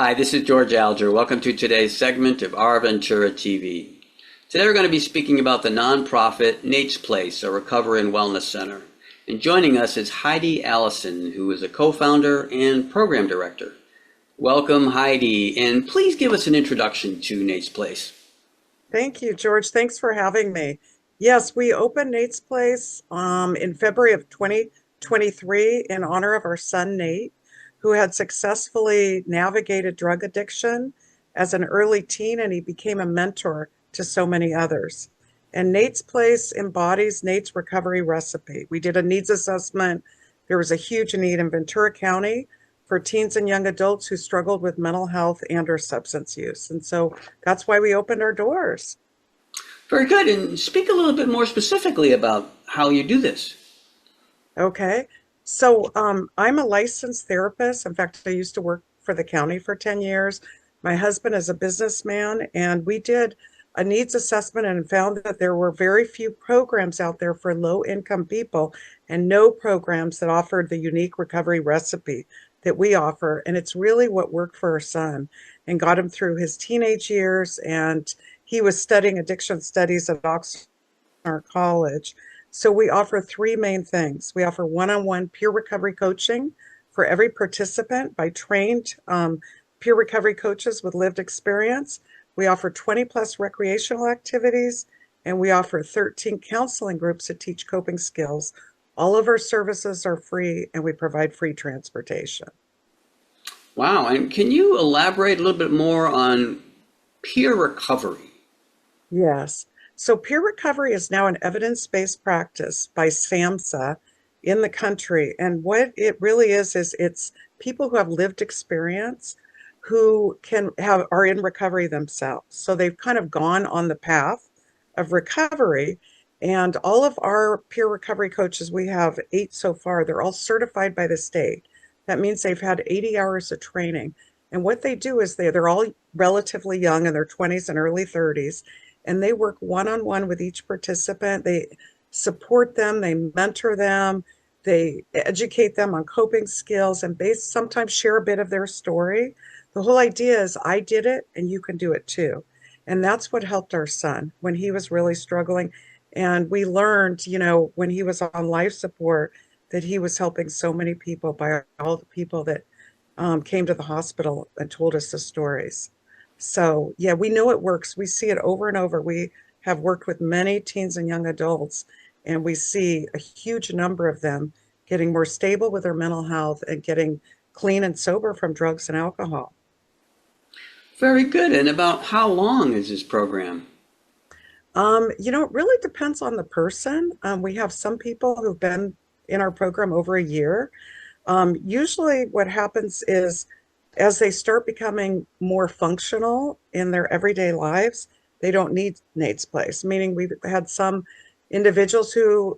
Hi, this is George Alger. Welcome to today's segment of Our Ventura TV. Today we're going to be speaking about the nonprofit Nate's Place, a recovery and wellness center. And joining us is Heidi Allison, who is a co-founder and program director. Welcome, Heidi, and please give us an introduction to Nate's Place. Thank you, George. Thanks for having me. Yes, we opened Nate's Place in February of 2023 in honor of our son, Nate, who had successfully navigated drug addiction as an early teen, and he became a mentor to so many others. And Nate's Place embodies Nate's recovery recipe. We did a needs assessment. There was a huge need in Ventura County for teens and young adults who struggled with mental health and or substance use. And so that's why we opened our doors. Very good. And speak a little bit more specifically about how you do this. Okay. So I'm a licensed therapist. In fact, I used to work for the county for 10 years. My husband is a businessman, and we did a needs assessment and found that there were very few programs out there for low income people and no programs that offered the unique recovery recipe that we offer. And it's really what worked for our son and got him through his teenage years. And he was studying addiction studies at Oxford College. So we offer three main things. We offer one-on-one peer recovery coaching for every participant by trained peer recovery coaches with lived experience. We offer 20 plus recreational activities, and we offer 13 counseling groups that teach coping skills. All of our services are free, and we provide free transportation. Wow. And can you elaborate a little bit more on peer recovery? Yes. So peer recovery is now an evidence-based practice by SAMHSA in the country. And what it really is it's people who have lived experience who are in recovery themselves. So they've kind of gone on the path of recovery. And all of our peer recovery coaches, we have 8 so far, they're all certified by the state. That means they've had 80 hours of training. And what they do is they're all relatively young in their 20s and early 30s, and they work one-on-one with each participant. They support them, they mentor them, they educate them on coping skills, and sometimes share a bit of their story. The whole idea is I did it and you can do it too. And that's what helped our son when he was really struggling. And we learned, when he was on life support, that he was helping so many people by all the people that came to the hospital and told us the stories. So, yeah, we know it works. We see it over and over. We have worked with many teens and young adults, and we see a huge number of them getting more stable with their mental health and getting clean and sober from drugs and alcohol. Very good. And about how long is this program? It really depends on the person. We have some people who've been in our program over a year. Usually what happens is as they start becoming more functional in their everyday lives, they don't need Nate's Place, meaning we've had some individuals who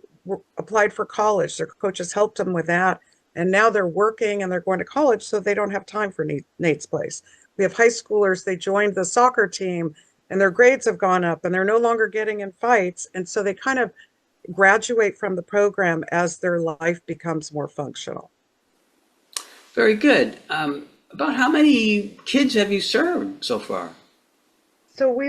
applied for college. Their coaches helped them with that. And now they're working and they're going to college, so they don't have time for Nate's Place. We have high schoolers, they joined the soccer team and their grades have gone up and they're no longer getting in fights. And so they kind of graduate from the program as their life becomes more functional. Very good. About how many kids have you served so far? So we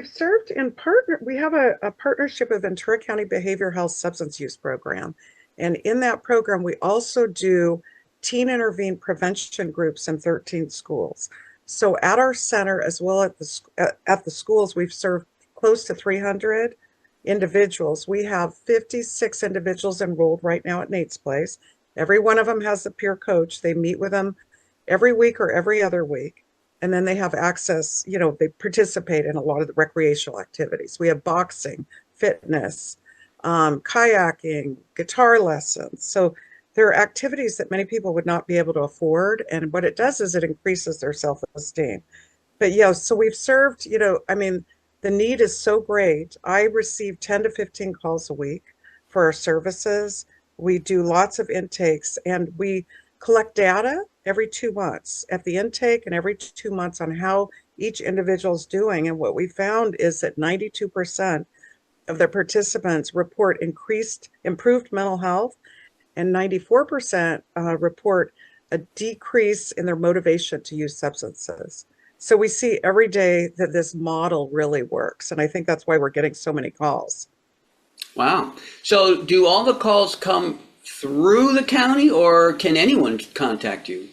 have a partnership with Ventura County Behavioral Health Substance Use Program. And in that program, we also do teen intervene prevention groups in 13 schools. So at our center, as well at the schools, we've served close to 300 individuals. We have 56 individuals enrolled right now at Nate's Place. Every one of them has a peer coach. They meet with them every week or every other week. And then they have access, they participate in a lot of the recreational activities. We have boxing, fitness, kayaking, guitar lessons. So there are activities that many people would not be able to afford. And what it does is it increases their self-esteem. But yeah, so we've served, the need is so great. I receive 10 to 15 calls a week for our services. We do lots of intakes and we collect data every 2 months at the intake and every 2 months on how each individual is doing. And what we found is that 92% of the participants report improved mental health, and 94% report a decrease in their motivation to use substances. So we see every day that this model really works. And I think that's why we're getting so many calls. Wow. So do all the calls come through the county or can anyone contact you?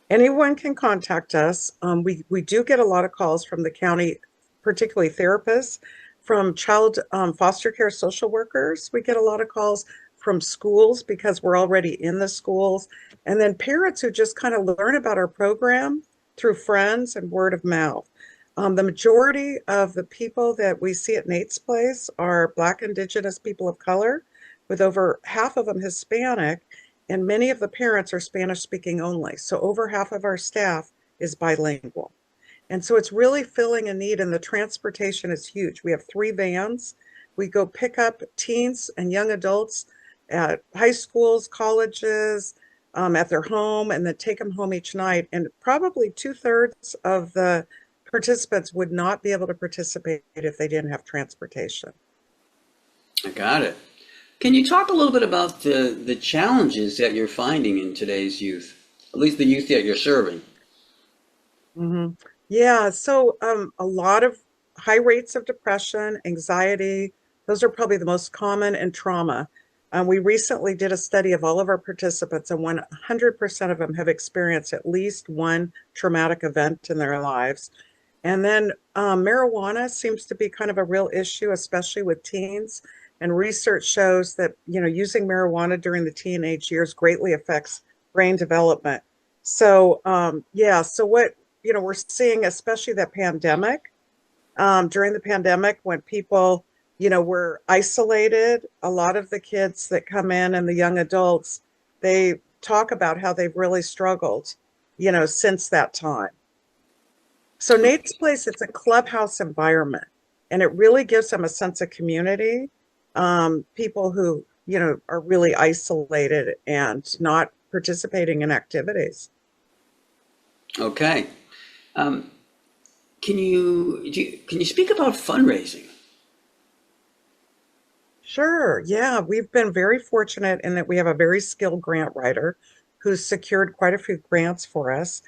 Anyone can contact us. We do get a lot of calls from the county, particularly therapists, from child foster care social workers. We get a lot of calls from schools because we're already in the schools. And then parents who just kind of learn about our program through friends and word of mouth. The majority of the people that we see at Nate's Place are Black, Indigenous people of color, with over half of them Hispanic, and many of the parents are Spanish speaking only. So over half of our staff is bilingual. And so it's really filling a need, and the transportation is huge. We have 3 vans. We go pick up teens and young adults at high schools, colleges, at their home, and then take them home each night. And probably 2/3 of the participants would not be able to participate if they didn't have transportation. I got it. Can you talk a little bit about the challenges that you're finding in today's youth, at least the youth that you're serving? hmm Yeah, so a lot of high rates of depression, anxiety, those are probably the most common, and trauma. We recently did a study of all of our participants, and 100% of them have experienced at least one traumatic event in their lives. And then marijuana seems to be kind of a real issue, especially with teens. And research shows that, using marijuana during the teenage years greatly affects brain development. So, yeah, so we're seeing, especially that pandemic, during the pandemic when people, were isolated, a lot of the kids that come in and the young adults, they talk about how they've really struggled, since that time. So Nate's Place, it's a clubhouse environment, and it really gives them a sense of community. People who, are really isolated and not participating in activities. Okay. Um, can you speak about fundraising? Sure. Yeah, we've been very fortunate in that we have a very skilled grant writer who's secured quite a few grants for us.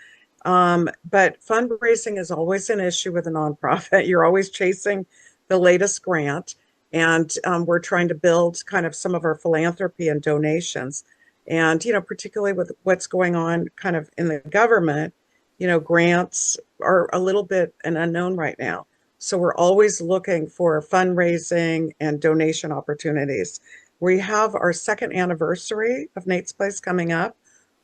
But fundraising is always an issue with a nonprofit. You're always chasing the latest grant, and we're trying to build kind of some of our philanthropy and donations. And, particularly with what's going on kind of in the government, grants are a little bit an unknown right now. So we're always looking for fundraising and donation opportunities. We have our second anniversary of Nate's Place coming up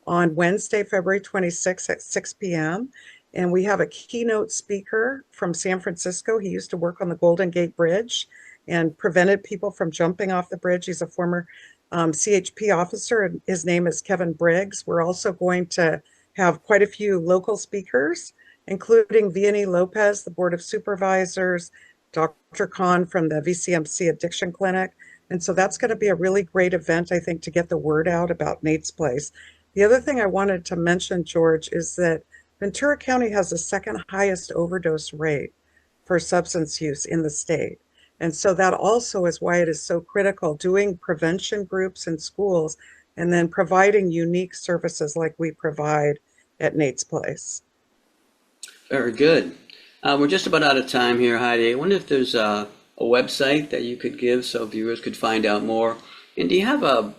on Wednesday, February 26th at 6 p.m. And we have a keynote speaker from San Francisco. He used to work on the Golden Gate Bridge and prevented people from jumping off the bridge. He's a former CHP officer, and his name is Kevin Briggs. We're also going to have quite a few local speakers, including Vianney Lopez, the Board of Supervisors, Dr. Khan from the VCMC Addiction Clinic. And so that's going to be a really great event, I think, to get the word out about Nate's Place. The other thing I wanted to mention, George, is that Ventura County has the second highest overdose rate for substance use in the state. And so that also is why it is so critical doing prevention groups in schools and then providing unique services like we provide at Nate's Place. Very good. We're just about out of time here, Heidi. I wonder if there's a website that you could give so viewers could find out more. And do you have a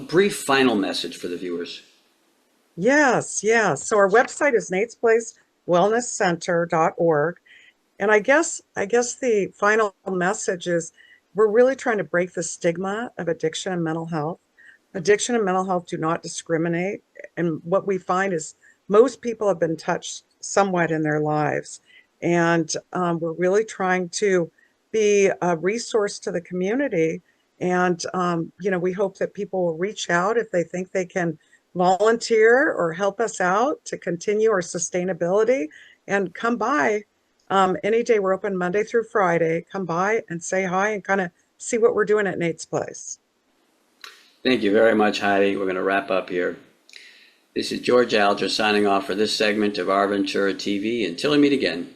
brief final message for the viewers? Yes, yes. So our website is natesplacewellnesscenter.org. And I guess the final message is we're really trying to break the stigma of addiction and mental health. Addiction and mental health do not discriminate. And what we find is most people have been touched somewhat in their lives. And we're really trying to be a resource to the community. And, we hope that people will reach out if they think they can volunteer or help us out to continue our sustainability, and come by any day. We're open Monday through Friday. Come by and say hi and kind of see what we're doing at Nate's Place. Thank you very much, Heidi. We're going to wrap up here. This is George Alger signing off for this segment of Our Ventura TV. Until we meet again.